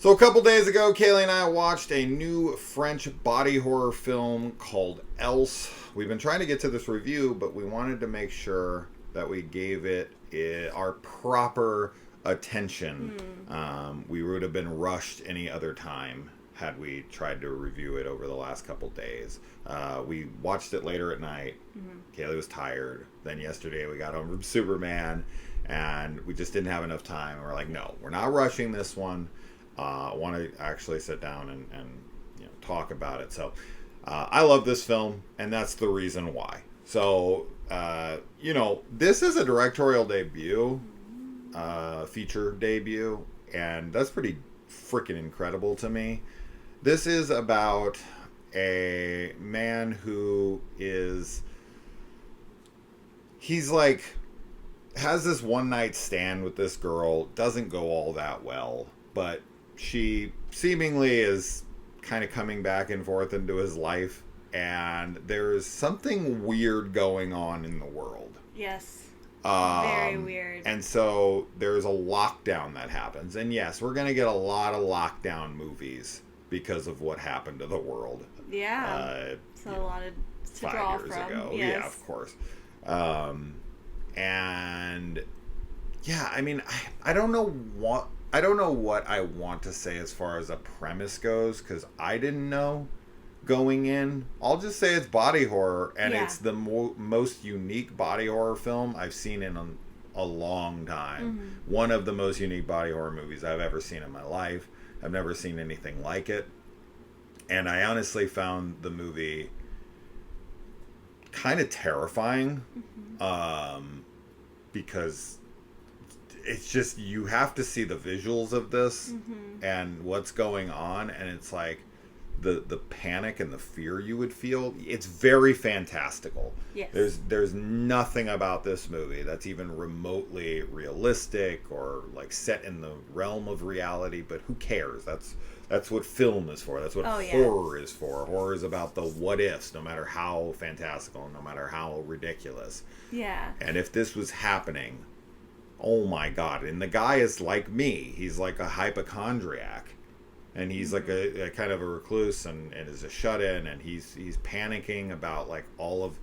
So a couple days ago, Kaylee and I watched a new French body horror film called Else. We've been trying to get to this review, but we wanted to make sure that we gave it our proper attention. We would have been rushed any other time had we tried to review it over the last couple days. We watched it later at night. Kaylee was tired. Then yesterday we got home from Superman, and we just didn't have enough time. We're like, no, we're not rushing this one. I want to actually sit down and talk about it. So I love this film, and that's the reason why. So, this is a directorial debut, feature debut, and that's pretty freaking incredible to me. This is about a man who has this one night stand with this girl. Doesn't go all that well, but she seemingly is kind of coming back and forth into his life, and there's something weird going on in the world. Yes. Very weird. And so there's a lockdown that happens. And yes, we're going to get a lot of lockdown movies because of what happened to the world. Yeah. So a lot of to draw from. 5 years ago. Yes. Yeah, of course. And yeah, I mean, I don't know what I want to say as far as a premise goes, because I didn't know going in. I'll just say it's body horror, and it's the most unique body horror film I've seen in a long time. One of the most unique body horror movies I've ever seen in my life. I've never seen anything like it. And I honestly found the movie kind of terrifying, because it's just, you have to see the visuals of this and what's going on, and it's like the panic and the fear you would feel. It's very fantastical. Yes. There's nothing about this movie that's even remotely realistic or like set in the realm of reality, but who cares? That's what film is for. That's what horror is for. Horror is about the what ifs, no matter how fantastical, no matter how ridiculous. Yeah. And if this was happening, oh my God. And the guy is like me. He's like a hypochondriac. And he's like a kind of a recluse and is a shut-in. And he's panicking about like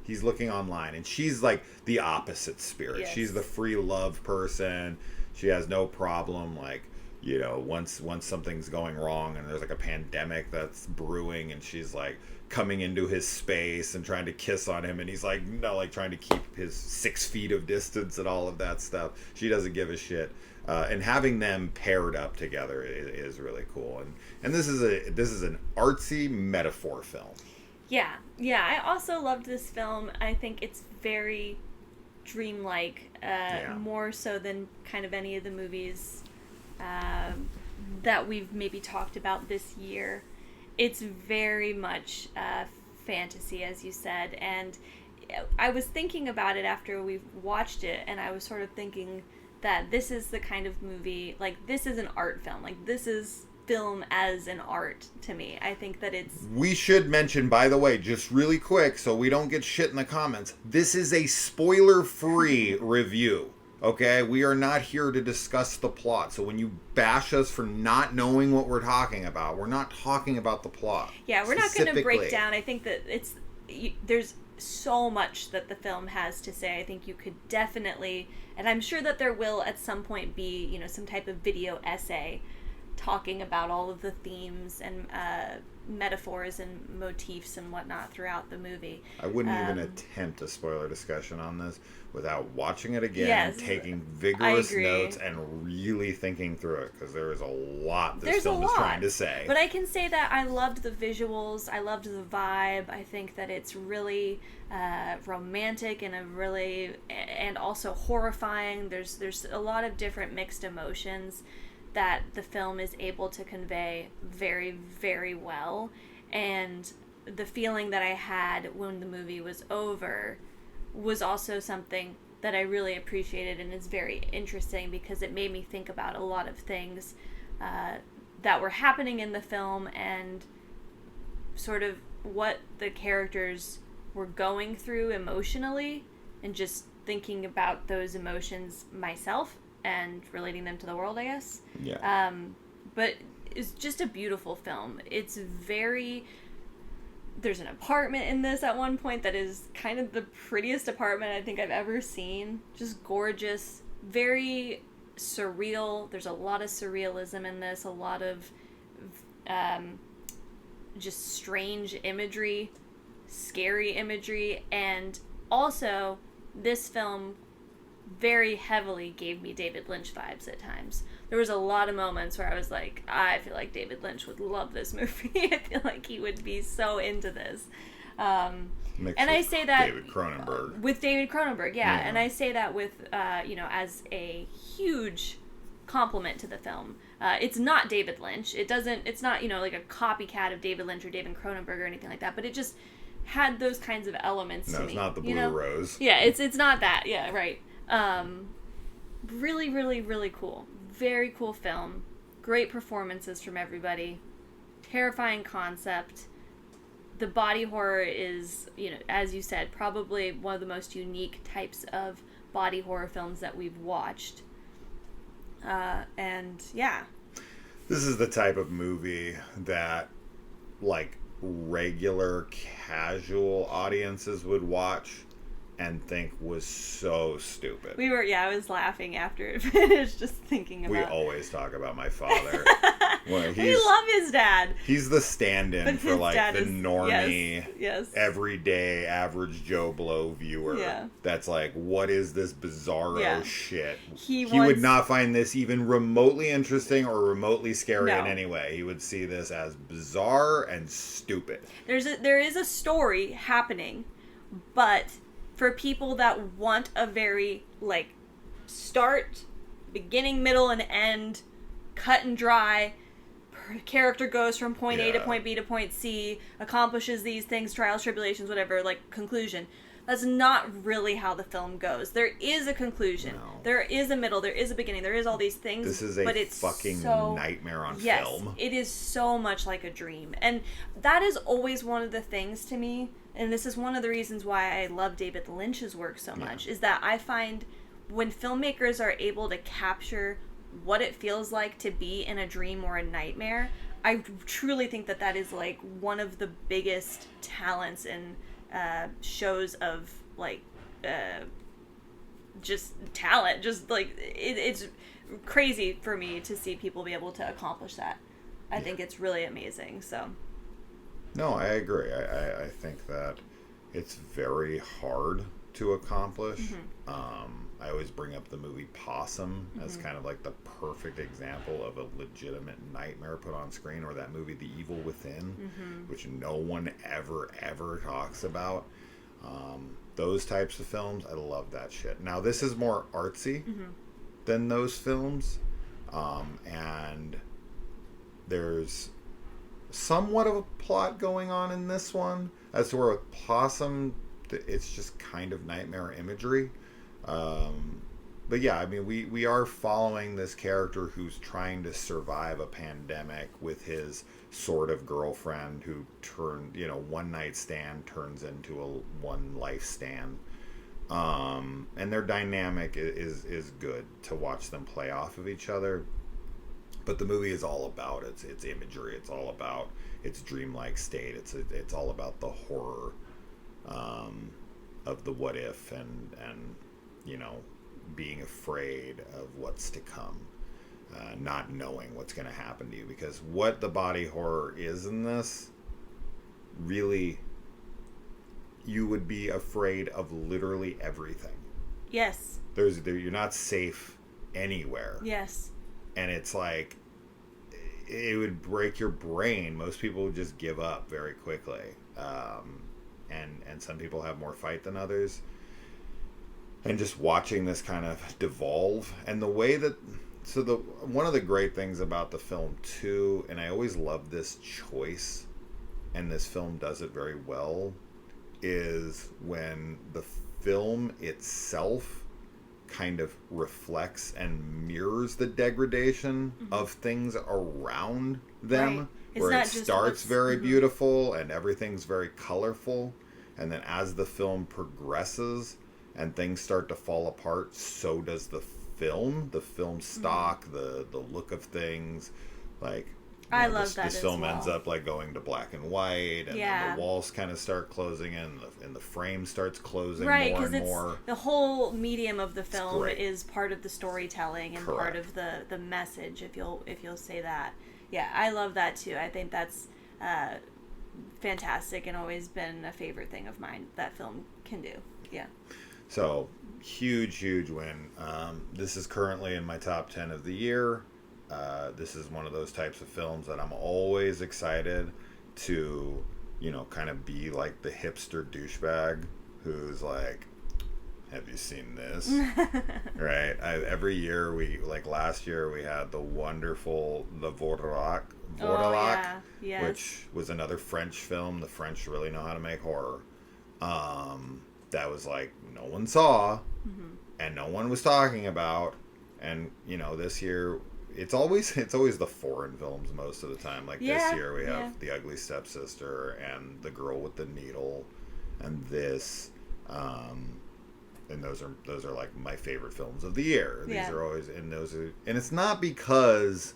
he's looking online. And she's like the opposite spirit. Yes. She's the free love person. She has no problem like, once something's going wrong and there's like a pandemic that's brewing, and she's like coming into his space and trying to kiss on him, and he's like, no, like trying to keep his 6 feet of distance and all of that stuff. She doesn't give a shit. And having them paired up together is really cool. And this is an artsy metaphor film. Yeah. I also loved this film. I think it's very dreamlike, more so than kind of any of the movies that we've maybe talked about this year. It's very much fantasy, as you said, and I was thinking about it after we watched it, and I was sort of thinking that this is the kind of movie, like, this is an art film. Like, this is film as an art to me. I think that it's... We should mention, by the way, just really quick, so we don't get shit in the comments, this is a spoiler-free review. Okay, we are not here to discuss the plot. So when you bash us for not knowing what we're talking about, we're not talking about the plot. Yeah, we're not going to break down. I think that there's so much that the film has to say. I think you could definitely, and I'm sure that there will at some point be, some type of video essay talking about all of the themes and metaphors and motifs and whatnot throughout the movie. I wouldn't even attempt a spoiler discussion on this without watching it again, taking vigorous notes, and really thinking through it, because there is a lot this film is trying to say. But I can say that I loved the visuals, I loved the vibe. I think that it's really romantic and also horrifying. There's a lot of different mixed emotions that the film is able to convey very, very well. And the feeling that I had when the movie was over was also something that I really appreciated, and is very interesting because it made me think about a lot of things that were happening in the film, and sort of what the characters were going through emotionally, and just thinking about those emotions myself and relating them to the world, I guess. Yeah. But is just a beautiful film. It's very... There's an apartment in this at one point that is kind of the prettiest apartment I think I've ever seen. Just gorgeous. Very surreal. There's a lot of surrealism in this. A lot of just strange imagery. Scary imagery. And also, this film very heavily gave me David Lynch vibes at times. There was a lot of moments where I was like, I feel like David Lynch would love this movie. I feel like he would be so into this. And I say that David Cronenberg. With David Cronenberg, yeah. And I say that with, as a huge compliment to the film. It's not David Lynch. It's not, like a copycat of David Lynch or David Cronenberg or anything like that, but it just had those kinds of elements to me. No, it's not the Blue Rose. Yeah, it's not that. Yeah, right. Really, really, really cool. Very cool film. Great performances from everybody. Terrifying concept. The body horror is, as you said, probably one of the most unique types of body horror films that we've watched. And yeah. This is the type of movie that, regular casual audiences would watch and think was so stupid. I was laughing after it finished, just thinking about... We always talk about my father. We love his dad. He's the stand-in for, the normie, yes. everyday, average Joe Blow viewer. Yeah. That's like, what is this bizarro shit? He wants... would not find this even remotely interesting or remotely scary in any way. He would see this as bizarre and stupid. There is a story happening, but... for people that want a very, start, beginning, middle, and end, cut and dry, character goes from point A to point B to point C, accomplishes these things, trials, tribulations, whatever, conclusion. That's not really how the film goes. There is a conclusion. No. There is a middle. There is a beginning. There is all these things. This is a fucking nightmare on film. It is so much like a dream. And that is always one of the things to me, and this is one of the reasons why I love David Lynch's work so much, is that I find when filmmakers are able to capture what it feels like to be in a dream or a nightmare, I truly think that is, one of the biggest talents in shows of just talent. Just it's crazy for me to see people be able to accomplish that. I think it's really amazing. So no, I agree. I think that it's very hard to accomplish. I always bring up the movie Possum as kind of the perfect example of a legitimate nightmare put on screen, or that movie The Evil Within, which no one ever talks about. Those types of films, I love that shit. Now, this is more artsy than those films, and there's somewhat of a plot going on in this one, as to where with Possum, it's just kind of nightmare imagery. But yeah, I mean, we are following this character who's trying to survive a pandemic with his sort of girlfriend who turned, one night stand turns into a one life stand. And their dynamic is good to watch them play off of each other. But the movie is all about its imagery. It's all about its dreamlike state. It's all about the horror of the what if and being afraid of what's to come, not knowing what's going to happen to you. Because what the body horror is in this, really, you would be afraid of literally everything. Yes. You're not safe anywhere. Yes. And it's it would break your brain. Most people would just give up very quickly. And some people have more fight than others. And just watching this kind of devolve, and the way that, one of the great things about the film too, and I always love this choice, and this film does it very well, is when the film itself kind of reflects and mirrors the degradation of things around them. Right. Where it starts very beautiful and everything's very colorful, and then as the film progresses and things start to fall apart, so does the film stock, the look of things. I love that this as film well. ends up like going to black and white, and Yeah. then the walls kind of start closing in, and the frame starts closing Right, more because and it's more. the whole medium of the film great. is part of the storytelling and part Correct. of the message. If you'll say that, yeah, I love that too. I think that's fantastic and always been a favorite thing of mine that film can do. Yeah. So huge win. This is currently in my top 10 of the year. This is one of those types of films that I'm always excited to, kind of be like the hipster douchebag who's like, have you seen this? Right. Every year last year we had the wonderful The Vordelak, Oh, yeah. Yes. which was another French film. The French really know how to make horror. That was like no one saw and no one was talking about. And this year it's always the foreign films most of the time. Like this year we have The Ugly Stepsister and The Girl with the Needle and this. And those are like my favorite films of the year. These are always, and it's not because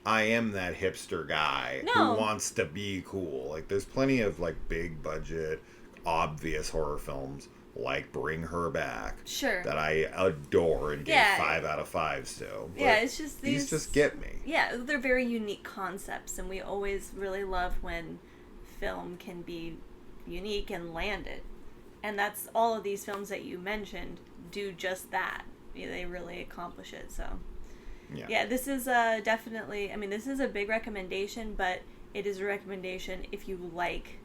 I am that hipster guy who wants to be cool. Like there's plenty of like big budget, obvious horror films like Bring Her Back that I adore and give 5 out of 5s to. But it's just these just get me. Yeah, they're very unique concepts, and we always really love when film can be unique and land it. And that's all of these films that you mentioned do just that. They really accomplish it. So, yeah, this is definitely, this is a big recommendation, but it is a recommendation if you like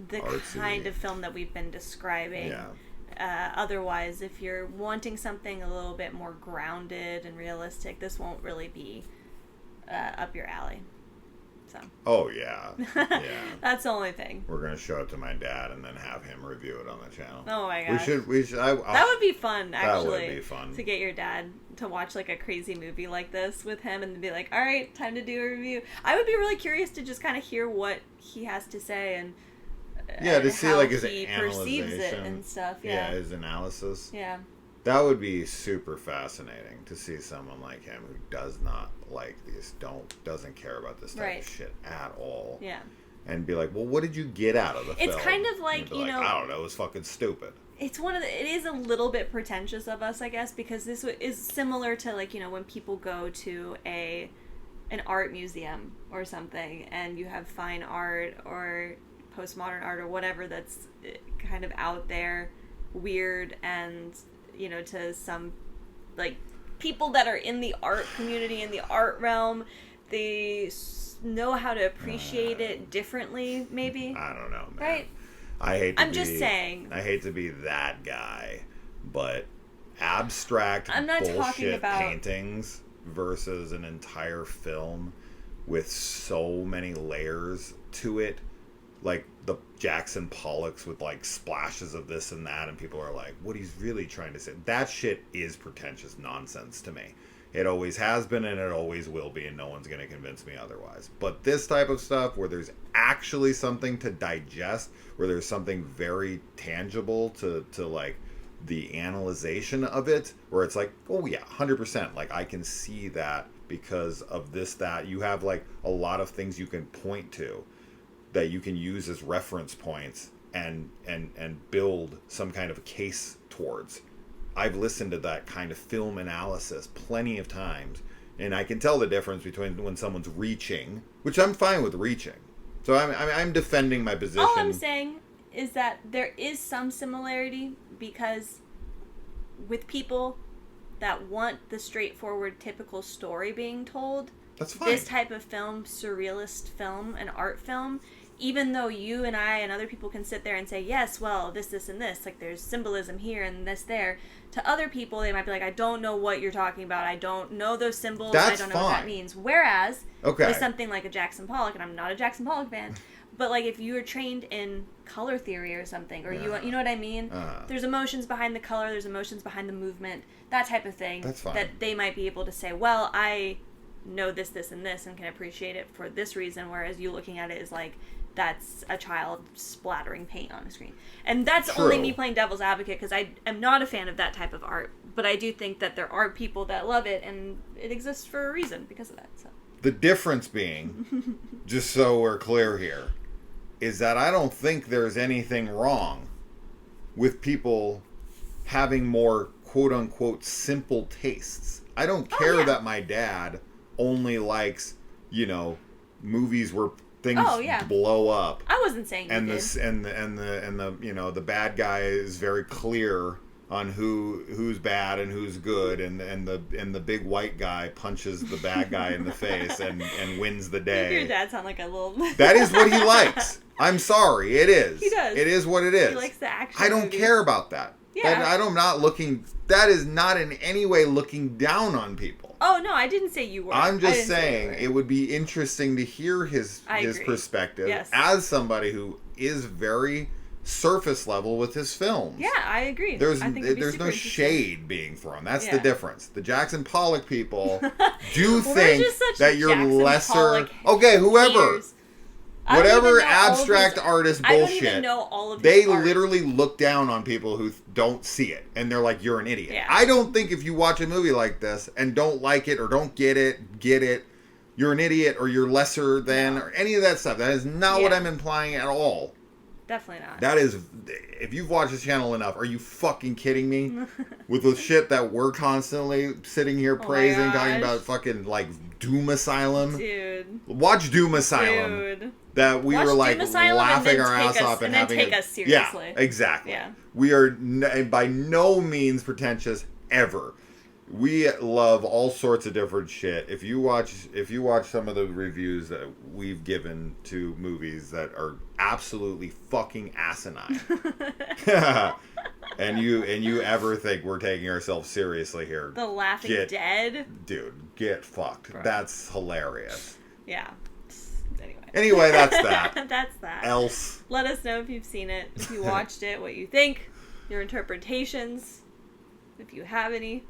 the artsy kind of film that we've been describing. Yeah. Otherwise, if you're wanting something a little bit more grounded and realistic, this won't really be up your alley. So. Oh yeah, yeah. That's the only thing. We're gonna show it to my dad and then have him review it on the channel. Oh my gosh. We should. That would be fun, actually. That would be fun to get your dad to watch like a crazy movie like this with him and be like, "All right, time to do a review." I would be really curious to just kind of hear what he has to say and to see like his he perceives it and stuff. Yeah, his analysis. Yeah. That would be super fascinating to see someone like him who does not like these, doesn't care about this type of shit at all. Yeah. And be like, well, what did you get out of the film? It's kind of like, I don't know, it was fucking stupid. It is a little bit pretentious of us, I guess, because this is similar to like, when people go to an art museum or something and you have fine art or postmodern art or whatever that's kind of out there, weird, and to some like people that are in the art community, in the art realm, they know how to appreciate it differently, maybe. I don't know, man. Right? I'm just saying. I hate to be that guy, but abstract I'm not bullshit talking about paintings versus an entire film with so many layers to it, like the Jackson Pollocks with like splashes of this and that, and people are like, what he's really trying to say. That shit is pretentious nonsense to me. It always has been and it always will be, and no one's going to convince me otherwise. But this type of stuff where there's actually something to digest, where there's something very tangible to like the analyzation of it, where it's like, oh yeah, 100%. Like I can see that because of this, that. You have like a lot of things you can point to that you can use as reference points and build some kind of case towards. I've listened to that kind of film analysis plenty of times, and I can tell the difference between when someone's reaching, which I'm fine with reaching. So I'm defending my position. All I'm saying is that there is some similarity, because with people that want the straightforward, typical story being told, that's fine. This type of film, surrealist film, an art film, even though you and I and other people can sit there and say, yes, well, this, and this, like there's symbolism here and this there, to other people, they might be like, I don't know what you're talking about. I don't know those symbols. I don't know what that means. Whereas, with something like a Jackson Pollock, and I'm not a Jackson Pollock fan, but like if you were trained in color theory or something, or you know what I mean? There's emotions behind the color, there's emotions behind the movement, that type of thing. That's fine. That they might be able to say, well, I know this, and this, and can appreciate it for this reason, whereas you looking at it is like, that's a child splattering paint on a screen. And that's only me playing devil's advocate, because I am not a fan of that type of art. But I do think that there are people that love it, and it exists for a reason because of that. So The difference being, just so we're clear here, is that I don't think there's anything wrong with people having more quote-unquote simple tastes. I don't care that my dad only likes, movies where things blow up. I wasn't saying and you this did. and the the bad guy is very clear on who's bad and who's good, and the big white guy punches the bad guy in the face and wins the day. Your dad sound like a little. That is what he likes. I'm sorry, it is. He does. It is what it is. He likes the action. I don't movies. care about that. Yeah. That is not in any way looking down on people. Oh no, I didn't say you were. I'm just saying it would be interesting to hear his perspective as somebody who is very surface level with his films. Yeah, I agree. There's there's no shade being thrown. That's the difference. The Jackson Pollock people do think that you're lesser. Pollock okay, whoever. haters. Whatever abstract artist bullshit. I don't even know all of they his art. literally look down on people who don't see it, and they're like, "You're an idiot." Yeah. I don't think if you watch a movie like this and don't like it or don't get it, you're an idiot or you're lesser than or any of that stuff. That is not what I'm implying at all. Definitely not. That is, if you've watched this channel enough, are you fucking kidding me? With the shit that we're constantly sitting here praising, talking about fucking like Doom Asylum. Dude. Watch Doom Asylum. Dude. That we were like laughing our ass off and having take us seriously. Yeah, exactly. Yeah. We are by no means pretentious ever. We love all sorts of different shit. If you watch some of the reviews that we've given to movies that are absolutely fucking asinine, and you ever think we're taking ourselves seriously here, The Laughing Dead, dude, get fucked. Bro. That's hilarious. Yeah. Anyway, that's that. That's that. Else. Let us know if you've seen it, if you watched it, what you think, your interpretations, if you have any.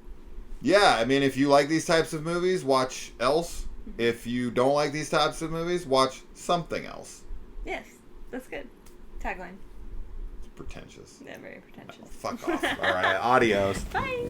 Yeah, I mean, if you like these types of movies, watch Else. Mm-hmm. If you don't like these types of movies, watch something else. Yes, that's good. Tagline. It's pretentious. Yeah, very pretentious. Oh, fuck off. All right, adios. Bye.